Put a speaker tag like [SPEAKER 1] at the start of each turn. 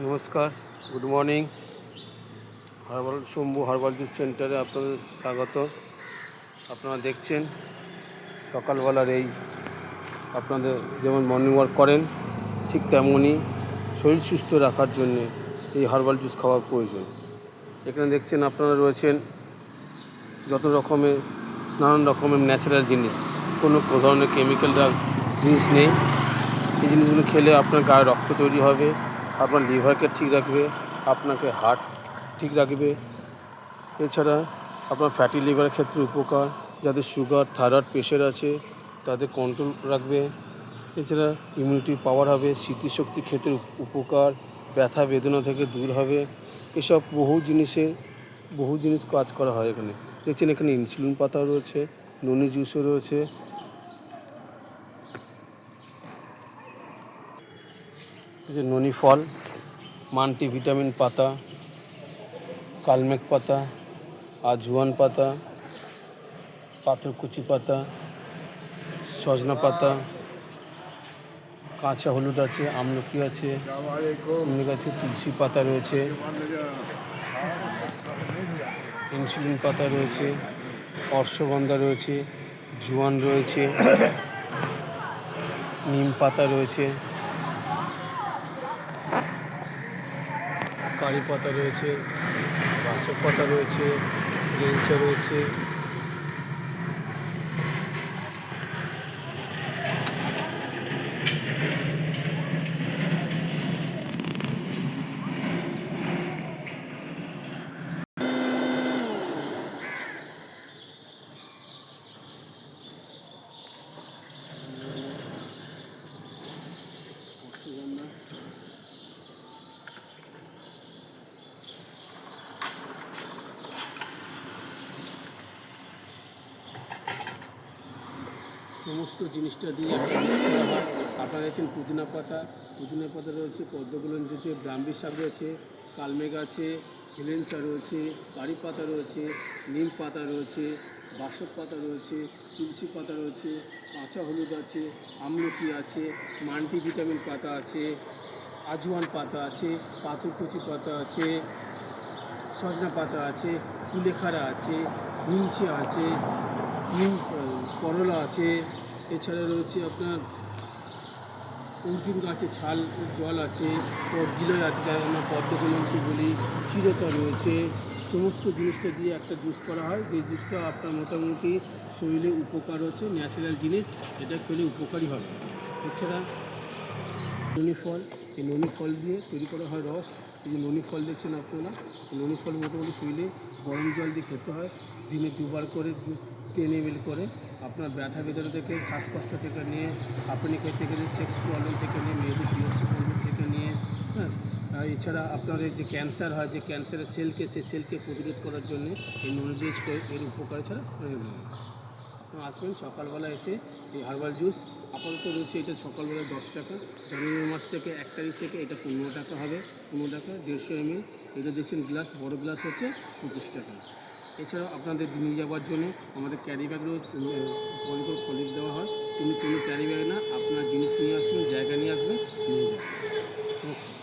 [SPEAKER 1] নমস্কার, good morning. Shambhu herbal juice সেন্টারে আপনাদের স্বাগত। আপনারা দেখছেন সকালবেলার এই আপনাদের যেমন মর্নিং ওয়াক করেন, ঠিক তেমনই শরীর সুস্থ রাখার জন্যে এই হার্বাল জুস খাওয়া প্রয়োজন। এখানে দেখছেন আপনারা রয়েছেন যত রকমের নানান রকমের ন্যাচারাল জিনিস, কোনো ধরনের কেমিক্যাল জিনিস নেই। এই জিনিসগুলো খেলে আপনার গায়ে রক্ত তৈরি হবে, আপনার লিভারকে ঠিক রাখবে, আপনাকে হার্ট ঠিক রাখবে। এছাড়া আপনার ফ্যাটি লিভারের ক্ষেত্রে উপকার, যাদের সুগার থাইরয়েড প্রেশার আছে তাদের কন্ট্রোল রাখবে। এছাড়া ইমিউনিটি পাওয়ার হবে, স্মৃতিশক্তির ক্ষেত্রে উপকার, ব্যথা বেদনা থেকে দূর হবে। এসব বহু জিনিস কাজ করা হয়। এখানে দেখছেন এখানে ইনসুলিন পাতা রয়েছে, ননি জুসও রয়েছে। যে ননি ফল, মাল্টিভিটামিন পাতা, কালমেঘ পাতা, আজওয়ান পাতা, পাথরকুচি পাতা, সজনা পাতা, কাঁচা হলুদ আছে, আমলকি আছে, তুলসী পাতা রয়েছে, ইনসুলিন পাতা রয়েছে, অশ্বগন্ধা রয়েছে, জোয়ান রয়েছে, নিম পাতা রয়েছে, কারি পাতা রয়েছে, বাসক পাতা রয়েছে, লেঞ্চা রয়েছে। সমস্ত জিনিসটা দিয়ে আপনারা দেখছেন পুদিনা পাতা রয়েছে, পদ্মগুলঞ্চ রয়েছে, ব্রাহ্মী শাক রয়েছে, কালমেঘ আছে, হেলেঞ্চা রয়েছে, কারি পাতা রয়েছে, নিম পাতা রয়েছে, বাসক পাতা রয়েছে, তুলসী পাতা রয়েছে, কাঁচা হলুদ আছে, আমলকি আছে, মাল্টিভিটামিন পাতা আছে, আজওয়ান পাতা আছে, পাথরকুচি পাতা আছে, সজনা পাতা আছে, কুলেখাড়া আছে, হিংচে আছে, করলা আছে। এছাড়া রয়েছে আপনার অর্জুন গাছের ছাল জল আছে, গিলয় আছে, যারা আমরা পদ্মগুলঞ্চ বলি, চিরতা রয়েছে। সমস্ত জিনিসটা দিয়ে একটা জুস করা হয়, যে জুসটা আপনার মোটামুটি শরীরে উপকার হচ্ছে, ন্যাচারাল জিনিস, এটা খেলে উপকারী হবে। এছাড়া ননি ফল, এই ননি ফল দিয়ে তৈরি করা হয় রস। এই যে ননি ফল দেখছেন আপনারা, ননি ফল মোটামুটি শরীরে গরম জল দিয়ে খেতে হয়, দিনে 2 বার করে 10 ml করে। আপনার ব্যথা বেদনা থেকে, শ্বাসকষ্ট থেকে নিয়ে, আপনি খেতে গেলে সেক্স প্রবলেম থেকে নিয়ে, মেয়েদের পিরিয়ডস প্রবলেম থেকে নিয়ে, হ্যাঁ। এছাড়া আপনাদের যে ক্যান্সার হয়, যে ক্যান্সারের সেই সেলকে প্রতিরোধ করার জন্য এই ননি জুস এর উপকার ছাড়া আপনারা আসবেন সকালবেলা এসে এই হার্বাল জুস আপাতত রয়েছে। এটা সকালবেলা 10 টাকা, জানুয়ারি মাস থেকে 1 তারিখ থেকে এটা 15 টাকা হবে, 15 টাকা 150 ml। এটা দেখছেন গ্লাস, বড় গ্লাস হচ্ছে 25 টাকা। এছাড়াও আপনাদের নিয়ে যাওয়ার জন্য আমাদের ক্যারি ব্যাগ ফলিক দেওয়া হয়। তুমি কোনো ক্যারি ব্যাগ না, আপনার জিনিস নিয়ে আসবেন, জায়গা নিয়ে আসবেন, নিয়ে যাবেন। নমস্কার।